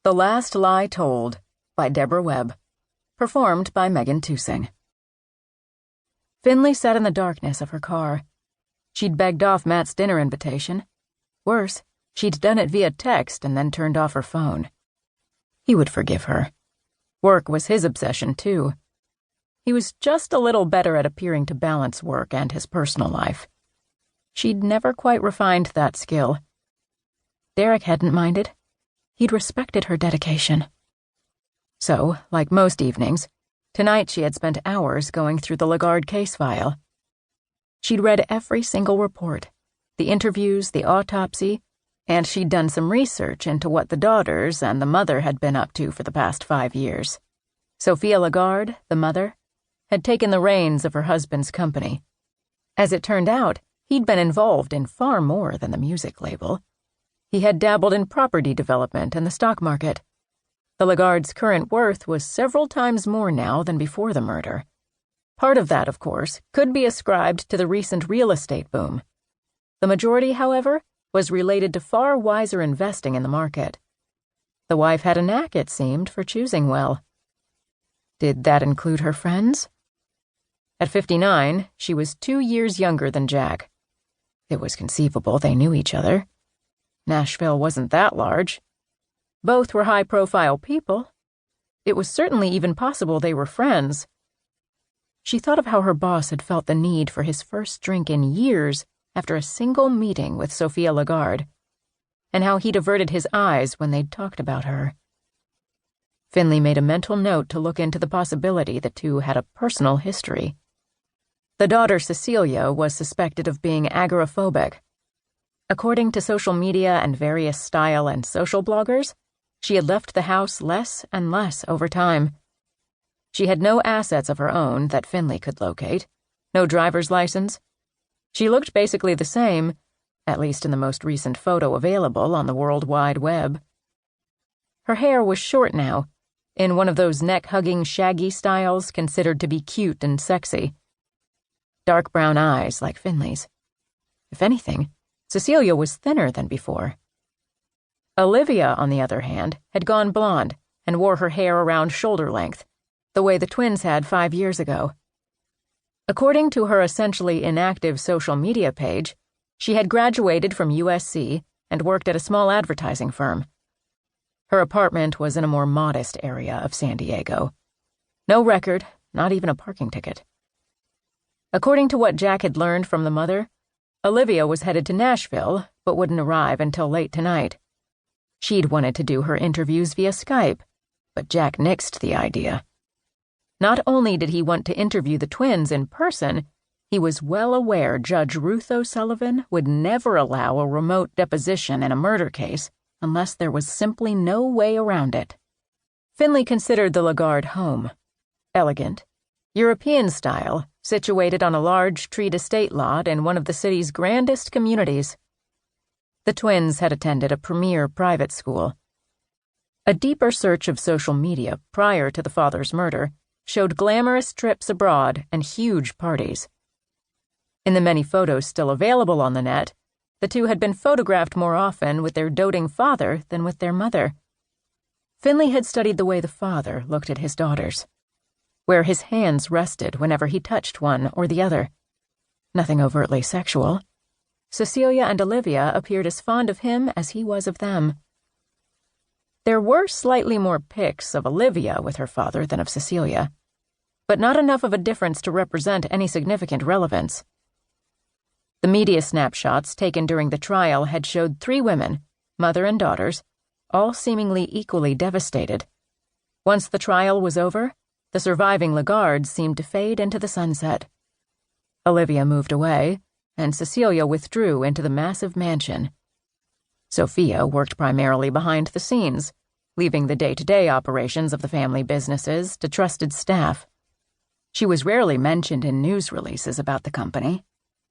The Last Lie Told by Debra Webb. Performed by Megan Tusing. Finley sat in the darkness of her car. She'd begged off Matt's dinner invitation. Worse, she'd done it via text and then turned off her phone. He would forgive her. Work was his obsession, too. He was just a little better at appearing to balance work and his personal life. She'd never quite refined that skill. Derek hadn't minded. He'd respected her dedication. So, like most evenings, tonight she had spent hours going through the Lagarde case file. She'd read every single report, the interviews, the autopsy, and she'd done some research into what the daughters and the mother had been up to for the past 5 years. Sophia Lagarde, the mother, had taken the reins of her husband's company. As it turned out, he'd been involved in far more than the music label. He had dabbled in property development and the stock market. The Lagarde's current worth was several times more now than before the murder. Part of that, of course, could be ascribed to the recent real estate boom. The majority, however, was related to far wiser investing in the market. The wife had a knack, it seemed, for choosing well. Did that include her friends? At 59, she was 2 years younger than Jack. It was conceivable they knew each other. Nashville wasn't that large. Both were high-profile people. It was certainly even possible they were friends. She thought of how her boss had felt the need for his first drink in years after a single meeting with Sophia Lagarde, and how he'd averted his eyes when they'd talked about her. Finley made a mental note to look into the possibility the two had a personal history. The daughter, Cecilia, was suspected of being agoraphobic. According to social media and various style and social bloggers, she had left the house less and less over time. She had no assets of her own that Finley could locate, no driver's license. She looked basically the same, at least in the most recent photo available on the World Wide Web. Her hair was short now, in one of those neck-hugging shaggy styles considered to be cute and sexy. Dark brown eyes like Finley's. If anything, Cecilia was thinner than before. Olivia, on the other hand, had gone blonde and wore her hair around shoulder length, the way the twins had 5 years ago. According to her essentially inactive social media page, she had graduated from USC and worked at a small advertising firm. Her apartment was in a more modest area of San Diego. No record, not even a parking ticket. According to what Jack had learned from the mother, Olivia was headed to Nashville, but wouldn't arrive until late tonight. She'd wanted to do her interviews via Skype, but Jack nixed the idea. Not only did he want to interview the twins in person, he was well aware Judge Ruth O'Sullivan would never allow a remote deposition in a murder case unless there was simply no way around it. Finley considered the Lagarde home. Elegant, European style, situated on a large treed estate lot in one of the city's grandest communities. The twins had attended a premier private school. A deeper search of social media prior to the father's murder showed glamorous trips abroad and huge parties. In the many photos still available on the net, the two had been photographed more often with their doting father than with their mother. Finley had studied the way the father looked at his daughters, where his hands rested whenever he touched one or the other. Nothing overtly sexual. Cecilia and Olivia appeared as fond of him as he was of them. There were slightly more pics of Olivia with her father than of Cecilia, but not enough of a difference to represent any significant relevance. The media snapshots taken during the trial had showed 3 women, mother and daughters, all seemingly equally devastated. Once the trial was over, the surviving Lagardes seemed to fade into the sunset. Olivia moved away, and Cecilia withdrew into the massive mansion. Sophia worked primarily behind the scenes, leaving the day-to-day operations of the family businesses to trusted staff. She was rarely mentioned in news releases about the company.